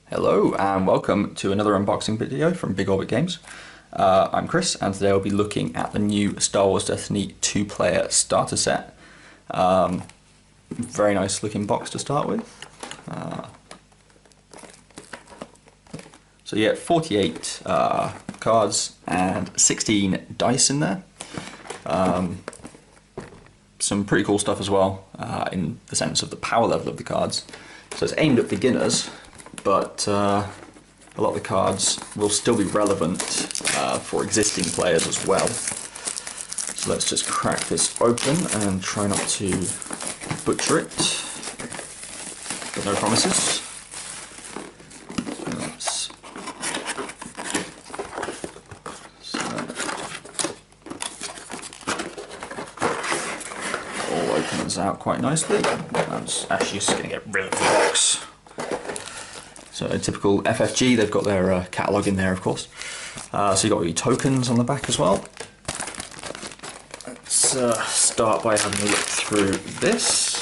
Hello and welcome to another unboxing video from Big Orbit Games. I'm Chris and today I'll be looking at the new Star Wars Destiny 2-player starter set. Very nice looking box to start with. So you get 48 cards and 16 dice in there. Some pretty cool stuff as well in the sense of the power level of the cards. So it's aimed at beginners, but a lot of the cards will still be relevant for existing players as well. So let's just crack this open and try not to butcher it, but no promises. All opens out quite nicely. I'm actually just going to get rid of the box. So a typical FFG, they've got their catalogue in there, of course. So you've got your tokens on the back as well. Let's start by having a look through this.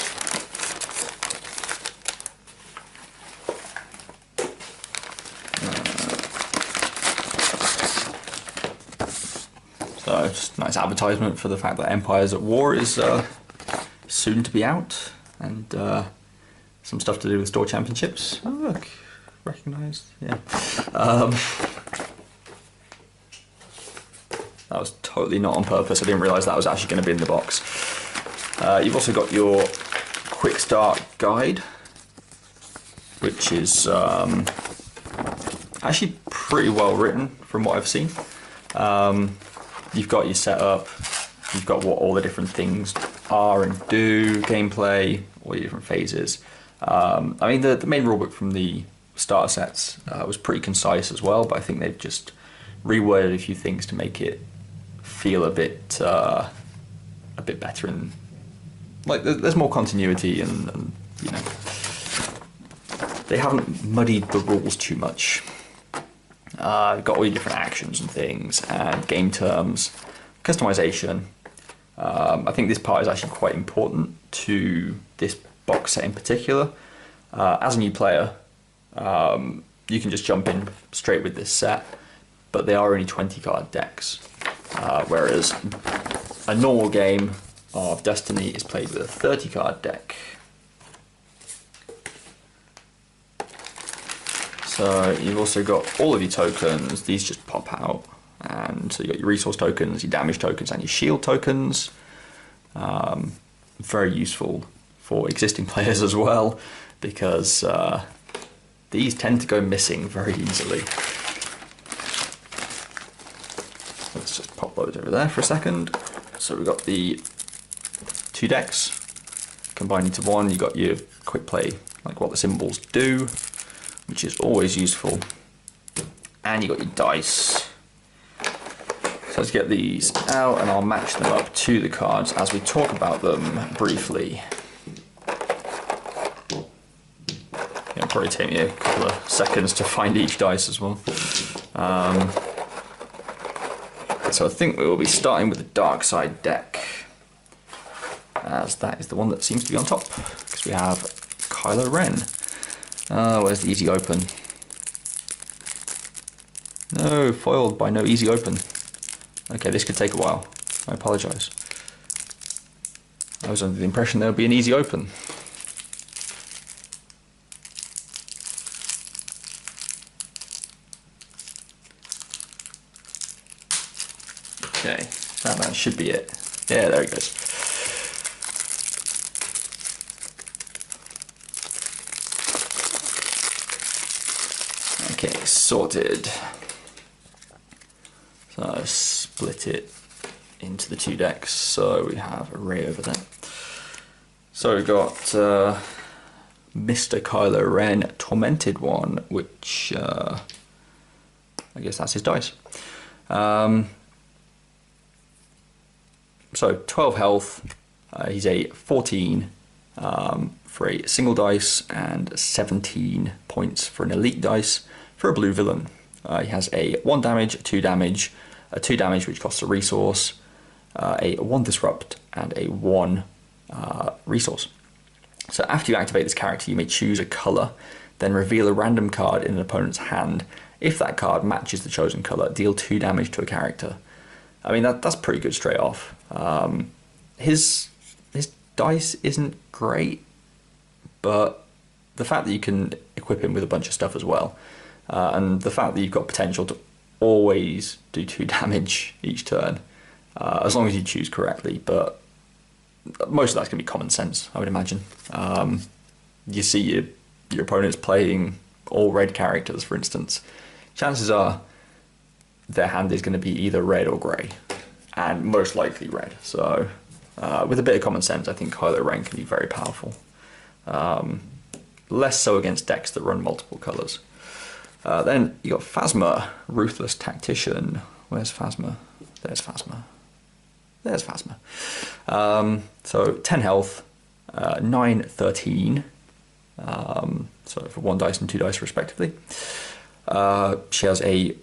So just a nice advertisement for the fact that Empires at War is soon to be out, and some stuff to do with store championships. Oh look. Recognised, yeah. That was totally not on purpose. I didn't realise that was actually going to be in the box. You've also got your quick start guide, which is actually pretty well written from what I've seen. You've got your setup, you've got what all the different things are and do, gameplay, all your different phases. I mean, the main rulebook from the starter sets was pretty concise as well, but I think they've just reworded a few things to make it feel a bit better, and like there's more continuity, and you know, they haven't muddied the rules too much. Got all your different actions and things and game terms, customization. I think this part is actually quite important to this box set in particular. As a new player, you can just jump in straight with this set, but they are only 20 card decks, whereas a normal game of Destiny is played with a 30 card deck. So you've also got all of your tokens. These just pop out, and so you've got your resource tokens, your damage tokens, and your shield tokens. Very useful for existing players as well, because these tend to go missing very easily. Let's just pop those over there for a second. So we've got the two decks combined into one. You've got your quick play, like what the symbols do, which is always useful. And you've got your dice. So let's get these out and I'll match them up to the cards as we talk about them briefly. It'll probably take me a couple of seconds to find each dice as well. So I think we will be starting with the Dark Side deck, as that is the one that seems to be on top, because we have Kylo Ren. Where's the easy open? No, foiled by no easy open. Okay, this could take a while. I apologise. I was under the impression there would be an easy open. Okay, that should be it. Yeah, there it goes. Okay, sorted. So split it into the two decks. So we have Rey over there. So we've got Mr. Kylo Ren, Tormented One, which I guess that's his dice. So 12 health, he's a 14 for a single dice and 17 points for an elite dice for a blue villain. He has a 1 damage, 2 damage, a 2 damage which costs a resource, a 1 disrupt and a 1 resource. So after you activate this character, you may choose a colour then reveal a random card in an opponent's hand. If that card matches the chosen colour, deal 2 damage to a character. I mean, that's pretty good straight off. His dice isn't great, but the fact that you can equip him with a bunch of stuff as well, and the fact that you've got potential to always do 2 damage each turn, as long as you choose correctly, but most of that's going to be common sense, I would imagine. You see your opponent's playing all red characters, for instance. Chances are their hand is going to be either red or grey, and most likely red. So with a bit of common sense, I think Kylo Ren can be very powerful. Less so against decks that run multiple colours. Then you got Phasma, Ruthless Tactician. Where's Phasma? There's Phasma. There's Phasma. So 10 health, 9, 13. So for 1 dice and 2 dice respectively. She has a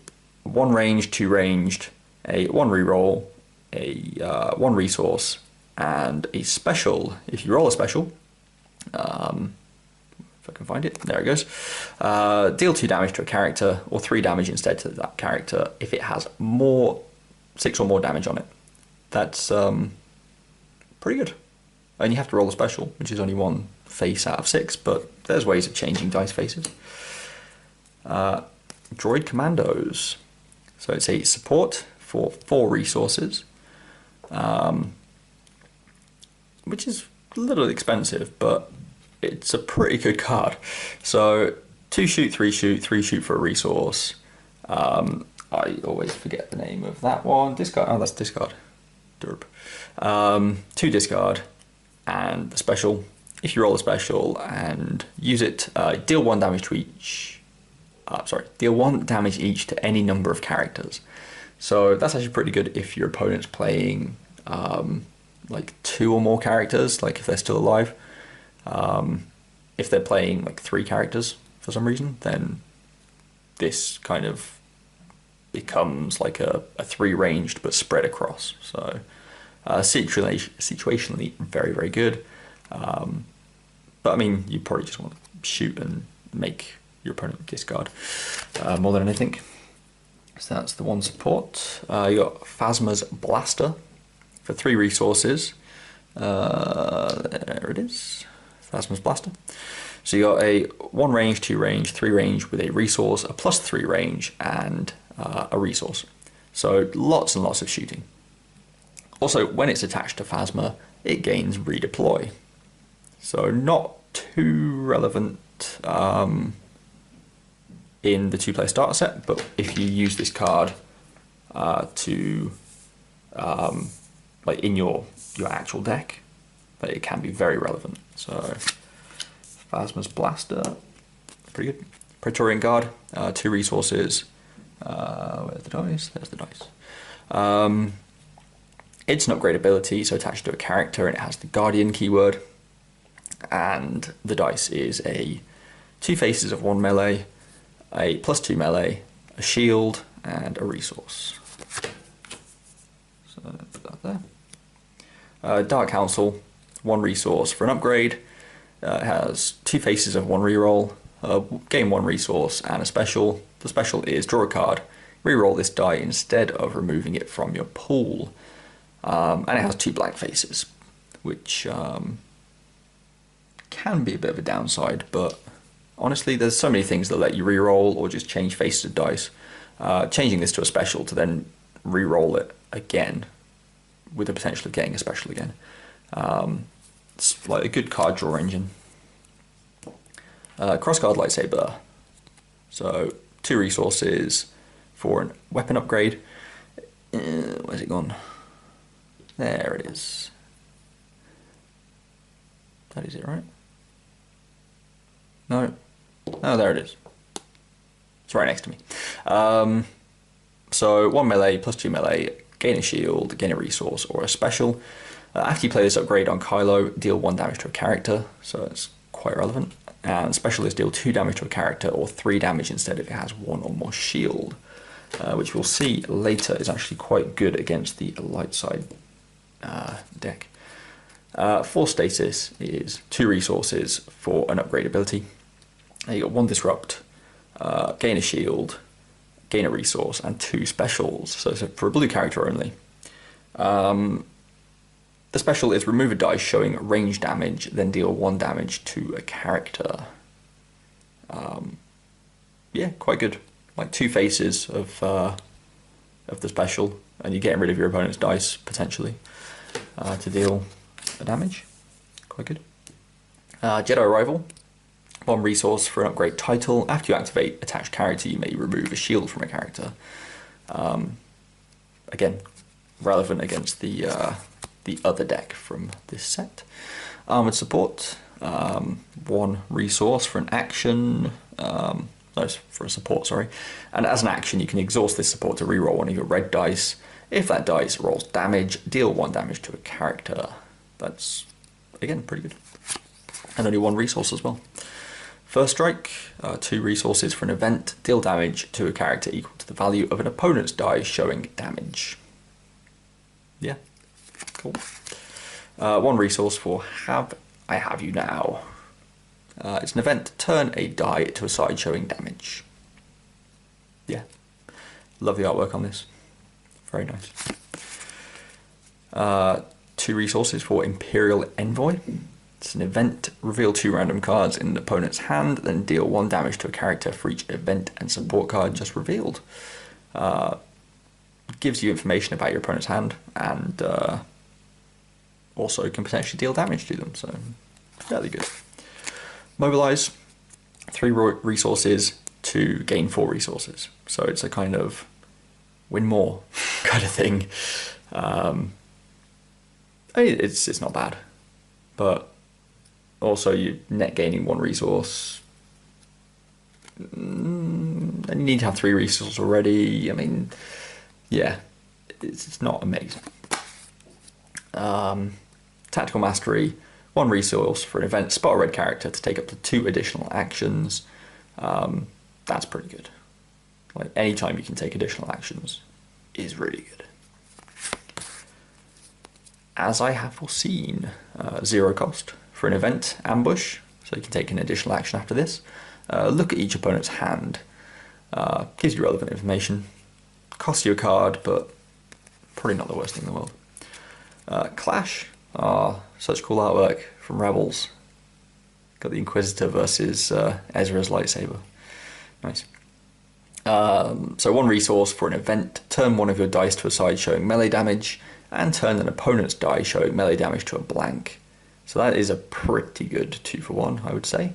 1 range, 2 ranged, a 1 reroll, a 1 resource, and a special. If you roll a special, if I can find it, there it goes. Deal 2 damage to a character, or 3 damage instead to that character if it has 6 or more damage on it. That's pretty good. And you have to roll a special, which is only 1 face out of 6, but there's ways of changing dice faces. Droid Commandos. So it's a support for 4 resources, which is a little expensive, but it's a pretty good card. So 2 shoot, 3 shoot, 3 shoot for a resource. I always forget the name of that one. Discard. Oh, that's discard. Derp. 2 discard, and the special. If you roll a special and use it, deal 1 damage to each. Deal 1 damage each to any number of characters. So that's actually pretty good if your opponent's playing like 2 or more characters, like if they're still alive. If they're playing like 3 characters for some reason, then this kind of becomes like a 3 ranged but spread across. So situationally very, very good. But I mean, you probably just want to shoot and make your opponent discard more than anything. So that's the 1 support. You got Phasma's Blaster for 3 resources. There it is. Phasma's Blaster. So you got a 1 range, 2 range, 3 range with a resource, a +3 range, and a resource. So lots and lots of shooting. Also, when it's attached to Phasma, it gains redeploy. So not too relevant in the 2-player starter set, but if you use this card to like in your actual deck, that it can be very relevant. So Phasma's Blaster, pretty good. Praetorian Guard, 2 resources. Where's the dice? There's the dice. It's an upgrade ability, so attached to a character, and it has the Guardian keyword. And the dice is a 2 faces of 1 melee, a +2 melee, a shield, and a resource. So put that there. Dark Council, 1 resource for an upgrade. It has 2 faces of 1 reroll, gain 1 resource, and a special. The special is draw a card, reroll this die instead of removing it from your pool. And it has 2 black faces, which can be a bit of a downside, but honestly, there's so many things that let you reroll or just change faces of dice. Changing this to a special to then reroll it again with the potential of getting a special again. It's like a good card draw engine. Crossguard Lightsaber. So 2 resources for a weapon upgrade. Where's it gone? There it is. That is it, right? No. Oh, there it is. It's right next to me. So 1 melee, +2 melee, gain a shield, gain a resource, or a special. After you play this upgrade on Kylo, deal 1 damage to a character, so it's quite relevant. And special is deal 2 damage to a character, or 3 damage instead if it has 1 or more shield, which we'll see later is actually quite good against the light side deck. 4 stasis is 2 resources for an upgrade ability. You got 1 disrupt, gain a shield, gain a resource, and 2 specials. So for a blue character only. The special is remove a dice showing range damage, then deal 1 damage to a character. Yeah, quite good. Like 2 faces of the special, and you're getting rid of your opponent's dice potentially to deal the damage. Quite good. Jedi Arrival. 1 resource for an upgrade title. After you activate attached character, you may remove a shield from a character. Again, relevant against the other deck from this set. Armored Support. 1 resource for an action. No, for a support, sorry. And as an action, you can exhaust this support to reroll 1 of your red dice. If that dice rolls damage, deal 1 damage to a character. That's, again, pretty good. And only 1 resource as well. First Strike, 2 resources for an event, deal damage to a character equal to the value of an opponent's die showing damage. Yeah, cool. 1 resource for I Have You Now. It's an event, turn a die to a side showing damage. Yeah, love the artwork on this. Very nice. 2 resources for Imperial Envoy. It's an event, reveal 2 random cards in an opponent's hand, then deal 1 damage to a character for each event and support card just revealed. Gives you information about your opponent's hand, and also can potentially deal damage to them, so fairly good. Mobilize, 3 resources to gain 4 resources. So it's a kind of win more kind of thing. It's not bad, but also you're net gaining 1 resource, and you need to have 3 resources already. I mean, yeah, it's not amazing. Tactical Mastery, 1 resource for an event, spot a red character to take up to 2 additional actions. That's pretty good. Like, anytime you can take additional actions is really good. As I have foreseen, 0 cost for an event, Ambush, so you can take an additional action after this. Look at each opponent's hand. Gives you relevant information. Costs you a card, but probably not the worst thing in the world. Clash, such cool artwork from Rebels. Got the Inquisitor versus Ezra's lightsaber. Nice. So 1 resource for an event, turn 1 of your dice to a side showing melee damage, and turn an opponent's die showing melee damage to a blank. So that is a pretty good 2-for-1, I would say.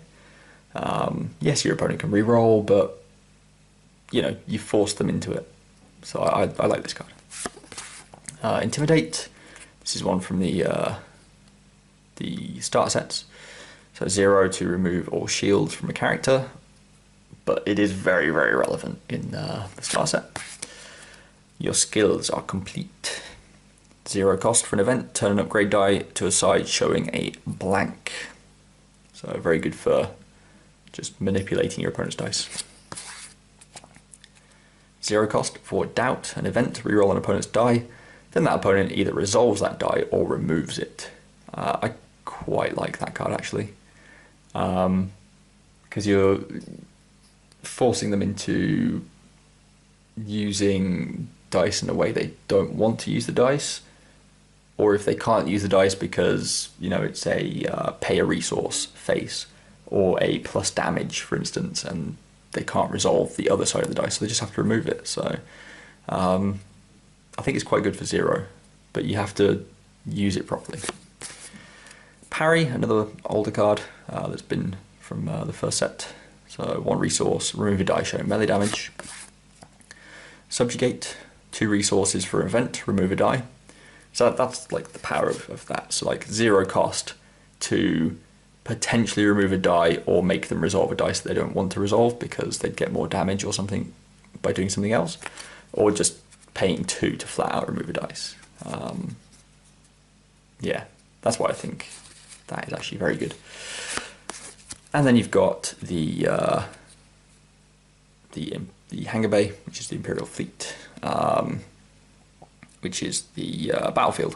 Yes, your opponent can reroll, but you know, you force them into it. So I like this card. Intimidate. This is 1 from the starter sets. So 0 to remove all shields from a character, but it is very, very relevant in the starter set. Your skills are complete. 0 cost for an event, turn an upgrade die to a side showing a blank. So very good for just manipulating your opponent's dice. 0 cost for Doubt, an event, reroll an opponent's die, then that opponent either resolves that die or removes it. I quite like that card actually, because you're forcing them into using dice in a way they don't want to use the dice, or if they can't use the dice because, you know, it's a pay a resource face or a plus damage, for instance, and they can't resolve the other side of the dice, so they just have to remove it. So I think it's quite good for 0, but you have to use it properly. Parry, another older card that's been from the first set. So 1 resource, remove a die showing melee damage. Subjugate, 2 resources for an event, remove a die. So that's like the power of that. So like 0 cost to potentially remove a die or make them resolve a dice that they don't want to resolve because they'd get more damage or something by doing something else, or just paying 2 to flat out remove a dice. Yeah, that's why I think that is actually very good. And then you've got the hangar bay, which is the Imperial Fleet, which is the battlefield.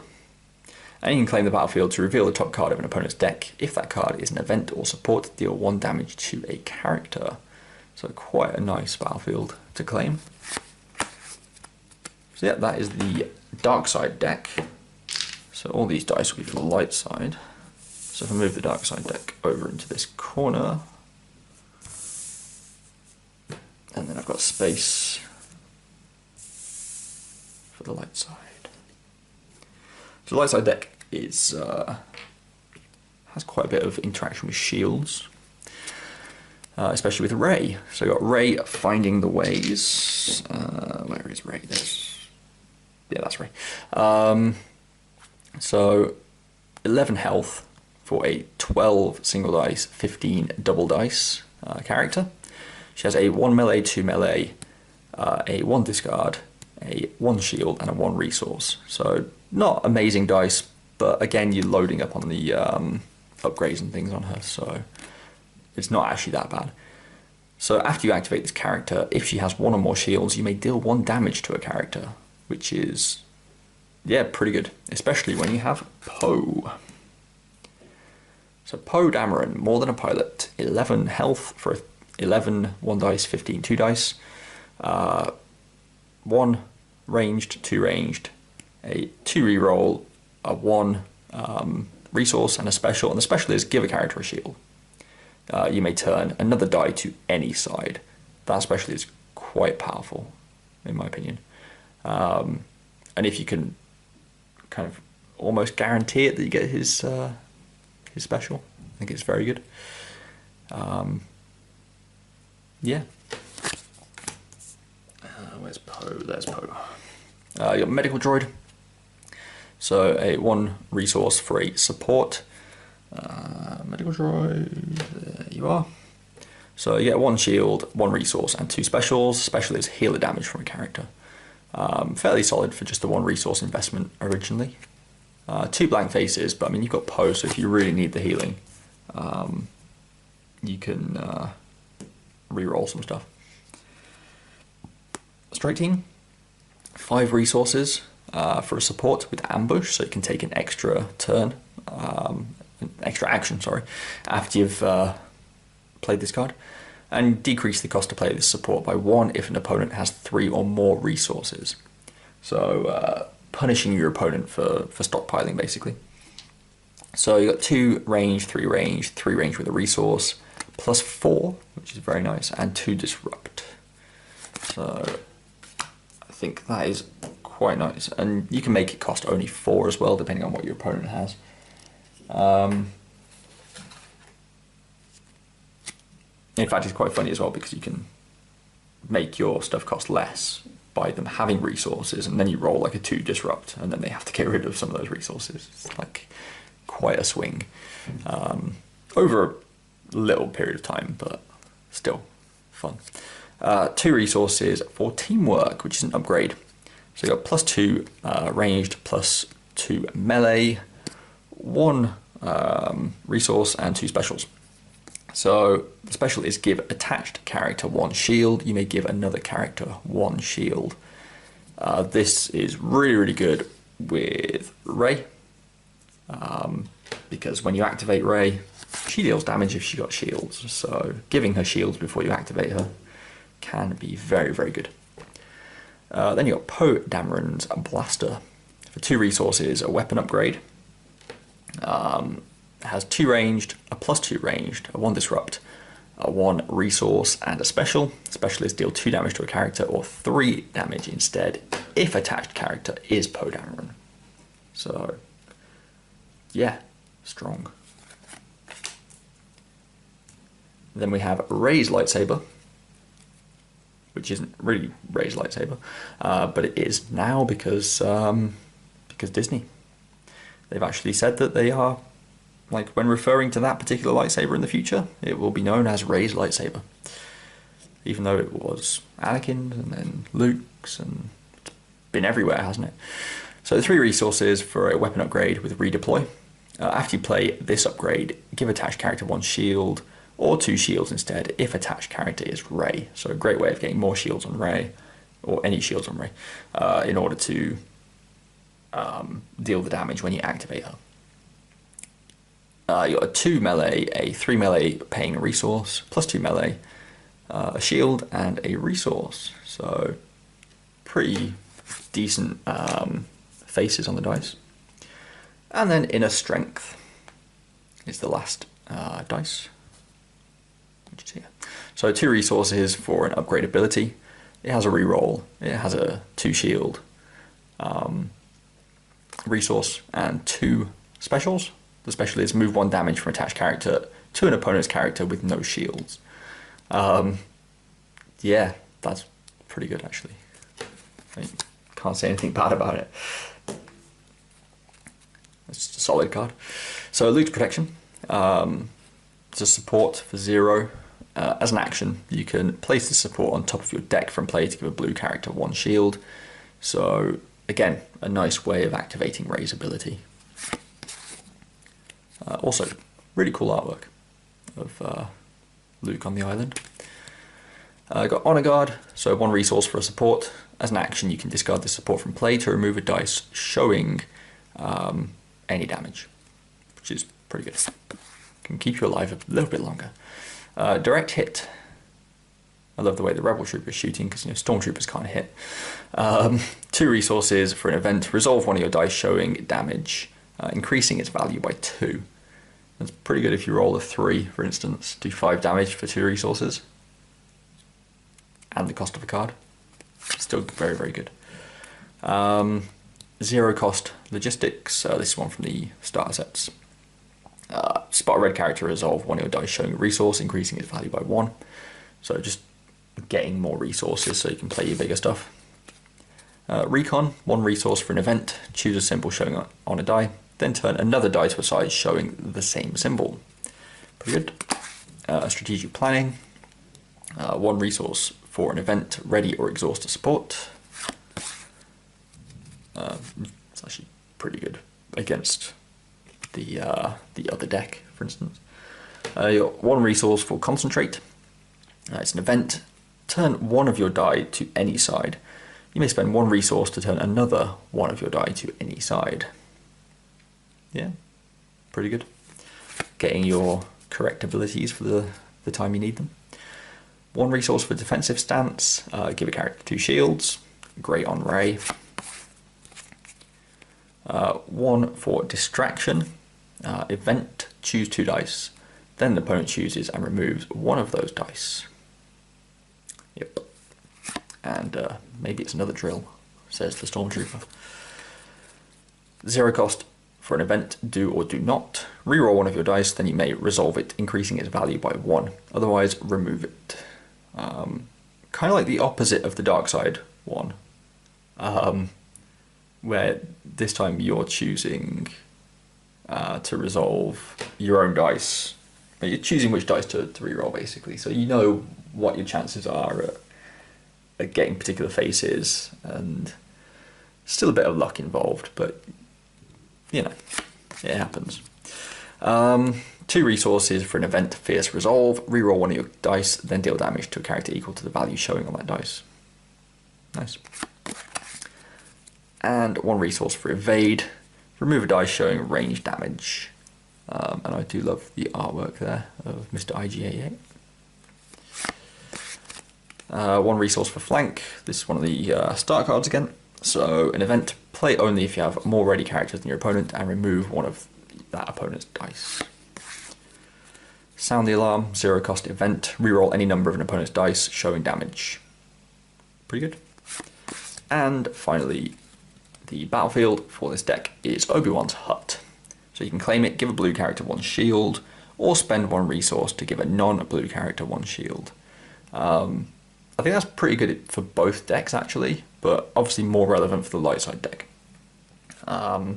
And you can claim the battlefield to reveal the top card of an opponent's deck. If that card is an event or support, deal 1 damage to a character. So quite a nice battlefield to claim. So yeah, that is the dark side deck. So all these dice will be for the light side. So if I move the dark side deck over into this corner, and then I've got space for the light side. So the light side deck is has quite a bit of interaction with shields, especially with Ray. So you've got Ray finding the ways. Where is Ray? Yeah, that's Ray. So 11 health for a 12 single dice, 15 double dice character. She has a 1 melee, 2 melee, a 1 discard, a 1 shield, and a 1 resource. So not amazing dice, but again, you're loading up on the upgrades and things on her, so it's not actually that bad. So after you activate this character, if she has 1 or more shields, you may deal 1 damage to a character, which is, yeah, pretty good, especially when you have Poe. So Poe Dameron, more than a pilot, 11 health for 11 1 dice, 15 2 dice, 1 ranged, 2 ranged, a 2 reroll, a 1 resource, and a special. And the special is give a character a shield. You may turn another die to any side. That special is quite powerful, in my opinion. And if you can kind of almost guarantee it that you get his special, I think it's very good. Yeah. Where's Poe? There's Poe. You got Medical Droid. So a 1 resource for a support. Medical Droid, there you are. So you get 1 shield, 1 resource, and 2 specials. Special is healer damage from a character. Fairly solid for just a 1 resource investment originally. 2 blank faces, but I mean, you've got Poe, so if you really need the healing, you can re-roll some stuff. Strike Team, 5 resources for a support with ambush, so you can take an extra turn, an extra action, sorry, after you've played this card, and decrease the cost to play this support by 1 if an opponent has 3 or more resources. So punishing your opponent for stockpiling, basically. So you got 2 range, 3 range, 3 range with a resource, plus 4, which is very nice, and 2 disrupt. So I think that is quite nice, and you can make it cost only 4 as well, depending on what your opponent has. In fact, it's quite funny as well because you can make your stuff cost less by them having resources, and then you roll like a 2 disrupt, and then they have to get rid of some of those resources. It's like quite a swing over a little period of time, but still fun. 2 resources for teamwork, which is an upgrade. So you got plus 2 ranged, plus 2 melee, 1 resource, and 2 specials. So the special is give attached character 1 shield. You may give another character 1 shield. This is really, really good with Rey, because when you activate Rey, she deals damage if she got shields. So giving her shields before you activate her can be very, very good. Then you got Poe Dameron's Blaster. For 2 resources, a weapon upgrade. Has 2 ranged, a plus 2 ranged, a 1 disrupt, a 1 resource, and a special. Special is deal 2 damage to a character or 3 damage instead if attached character is Poe Dameron. So yeah, strong. Then we have Rey's lightsaber, which isn't really Rey's lightsaber, but it is now because Disney. They've actually said that they are, like, when referring to that particular lightsaber in the future, it will be known as Rey's lightsaber. Even though it was Anakin's and then Luke's, and it's been everywhere, hasn't it? So 3 resources for a weapon upgrade with redeploy. After you play this upgrade, give attached character 1 shield or 2 shields instead if attached character is Rey. So a great way of getting more shields on Rey, or any shields on Rey, in order to deal the damage when you activate her. You got a 2 melee, a 3 melee paying a resource, plus 2 melee, a shield, and a resource. So pretty decent faces on the dice. And then inner strength is the last dice, which is here. So 2 resources for an upgrade ability. It has a reroll. It has a 2 shield resource and 2 specials. The special is move 1 damage from attached character to an opponent's character with no shields. Yeah, that's pretty good actually. I can't say anything bad about it. It's just a solid card. So Luke's Protection. It's a support for 0. As an action, you can place the support on top of your deck from play to give a blue character 1 shield. So again, a nice way of activating Ray's ability. Also, really cool artwork of Luke on the island. Got Honor Guard, so 1 resource for a support. As an action, you can discard the support from play to remove a dice showing any damage, which is pretty good. Can keep you alive a little bit longer. Direct hit. I love the way the Rebel Trooper is shooting because Stormtroopers can't hit. 2 resources for an event. Resolve 1 of your dice showing damage, increasing its value by 2. That's pretty good if you roll a 3, for instance. Do 5 damage for 2 resources. And the cost of a card. Still very, very good. 0 cost logistics. This is one from the starter sets. Spot a red character, resolve 1 of your dice showing a resource, increasing its value by 1. So just getting more resources so you can play your bigger stuff. Recon, 1 resource for an event. Choose a symbol showing on a die. Then turn another die to a side showing the same symbol. Pretty good. Strategic planning. 1 resource for an event, ready or exhaust to support. It's actually pretty good against the other deck, for instance. You got 1 resource for concentrate. It's an event. Turn 1 of your die to any side. You may spend 1 resource to turn another 1 of your die to any side. Yeah, pretty good. Getting your correct abilities for the time you need them. 1 resource for defensive stance. Give a character 2 shields. Great on Ray. 1 for distraction. Event, choose 2 dice. Then the opponent chooses and removes 1 of those dice. Yep. And maybe it's another drill, says the Stormtrooper. 0 cost for an event, do or do not. Reroll 1 of your dice, then you may resolve it, increasing its value by 1. Otherwise, remove it. Kind of like the opposite of the dark side one, where this time you're choosing to resolve your own dice. You're choosing which dice to reroll, basically, so you know what your chances are at getting particular faces, and still a bit of luck involved, but it happens. 2 resources for an event, Fierce Resolve. Reroll 1 of your dice, then deal damage to a character equal to the value showing on that dice. Nice. And 1 resource for Evade. Remove a dice showing range damage. And I do love the artwork there of Mr. IG-88. 1 resource for Flank. This is one of the start cards again. So an event, play only if you have more ready characters than your opponent, and remove 1 of that opponent's dice. Sound the Alarm, 0 cost event. Reroll any number of an opponent's dice showing damage. Pretty good. And finally, the battlefield for this deck is Obi-Wan's Hut. So you can claim it, give a blue character 1 shield, or spend 1 resource to give a non-blue character 1 shield. I think that's pretty good for both decks actually, but obviously more relevant for the light side deck. But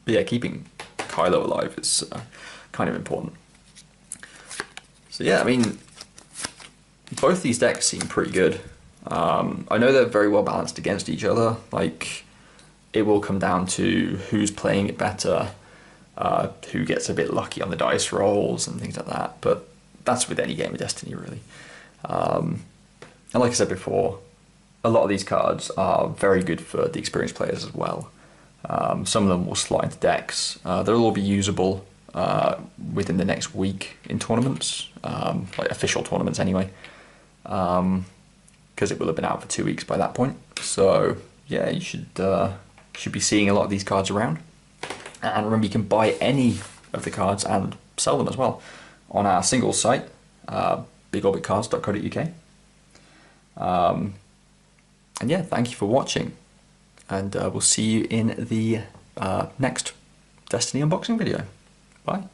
yeah, keeping Kylo alive is kind of important. So yeah, I mean, both these decks seem pretty good. I know they're very well balanced against each other. Like, it will come down to who's playing it better, who gets a bit lucky on the dice rolls and things like that. But that's with any game of Destiny, really. And like I said before, a lot of these cards are very good for the experienced players as well. Some of them will slot into decks. They'll all be usable within the next week in tournaments, like official tournaments anyway, because it will have been out for 2 weeks by that point. So yeah, you should be seeing a lot of these cards around. And remember, you can buy any of the cards and sell them as well on our singles site, bigorbitcards.co.uk. And yeah, thank you for watching, and we'll see you in the next Destiny unboxing video. Bye.